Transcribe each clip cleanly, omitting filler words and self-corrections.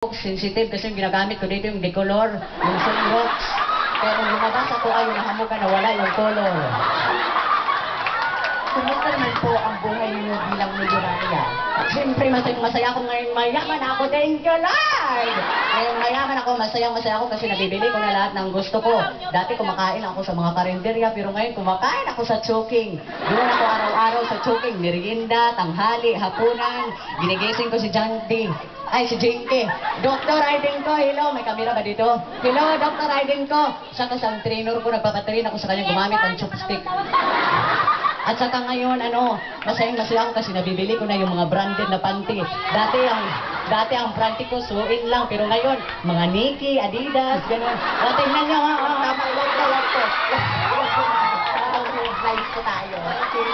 sensitive kasi yung ginagamit ko dito yung decolor, yung sunrocks. Kaya kung lumabas ako ay nahamugan na wala yung color. Kumusta naman po ang buhay niyo bilang milyonarya? Siyempre masaya ako ngayon, mayaman ako, thank you Lord! Ngayon mayaman ako, masaya ako kasi nabibili ko na lahat ng gusto ko. Dati kumakain ako sa mga karinderya, pero ngayon kumakain ako sa choking. Doon ako araw-araw sa choking, merienda, tanghali, hapunan, ginigising ko si Janty. Ay, si Jinky. Dr. Aiden ko, hello, may kamera ba dito? Hello, Dr. Aiden ko. Saka sa trainer ko, nagpapatrain ako sa kanya gumamit ng chopstick. At saka ngayon, masayang-masaya ako kasi nabibili ko na yung mga branded na panty. Dati ang panty ko, suin lang. Pero ngayon, mga Nike, Adidas, gano'n. O, tingnan nyo, ha? Tama, wag po. Live po tayo. Okay.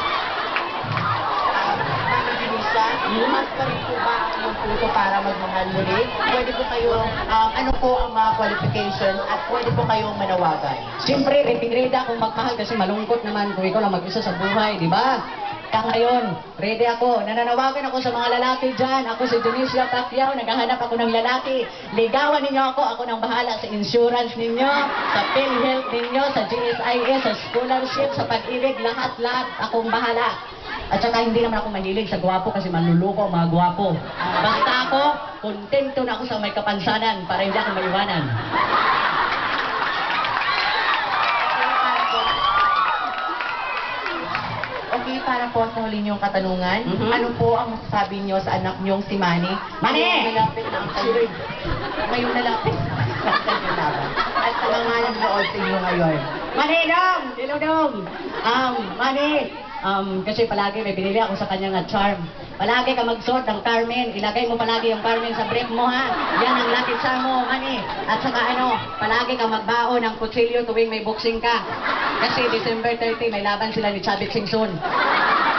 Mami Junissa, mas pa rin po ba ang iyong puso para magmahal muli? Pwede po kayong, ano po ang mga qualifications at pwede po kayong manawagan? Siyempre, ready akong magmahal kasi malungkot naman kung ikaw lang mag-isa sa buhay, di ba? Kaya ngayon, ready ako. Nananawagan ako sa mga lalaki dyan. Ako si Dionisio Pacquiao, naghahanap ako ng lalaki. Ligawan ninyo ako nang bahala sa insurance ninyo, sa PhilHealth ninyo, sa GSIS, sa scholarship, sa pag-ibig, lahat-lahat akong bahala. At saka hindi naman ako mahilig sa gwapo kasi manluluko ang mga gwapo. Basta ako, kontento na ako sa may kapansanan para hindi ako maiwanan. Okay, para po sa huli niyong katanungan, ano po ang masasabi niyo sa anak niyong si Manny? Manny! Ngayong nalapit na ang kanyang ngayong nalapit na ang kanyang laban. At sa mga nanonood sa inyo ngayon. Manilong! Diludong! Mani, kasi palagi may binili ako sa kanya nga charm. Palagi ka magsuot ng Carmen. Ilagay mo palagi yung Carmen sa brief mo, ha? Yan ang lucky charm mo, Mani. At saka palagi ka magbaon ng kutsilyo tuwing may boxing ka. Kasi December 30, may laban sila ni Chavit Singson.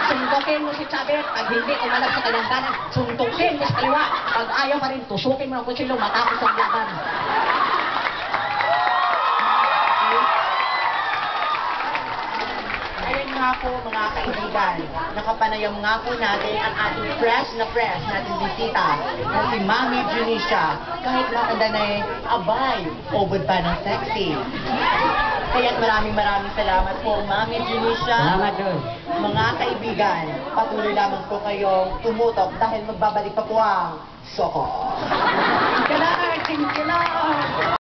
Suntukin mo si Chavit. Pag hindi umalab sa kanyang kanan, suntukin mo sa kaliwa. Pag ayaw pa rin, tusukin mo ng kutsilyo matapos ang laban. Ayun nga po mga kaibigan, nakapanayam nga po natin ang ating fresh natin bisita na si Mami Junissa. Kahit matanda na abay, ubod pa ng sexy. Kaya maraming salamat po Mami Junissa. Salamat doon. Mga kaibigan, patuloy lamang po kayong tumutok dahil magbabalik pa po ang Soko. Thank you, Lord!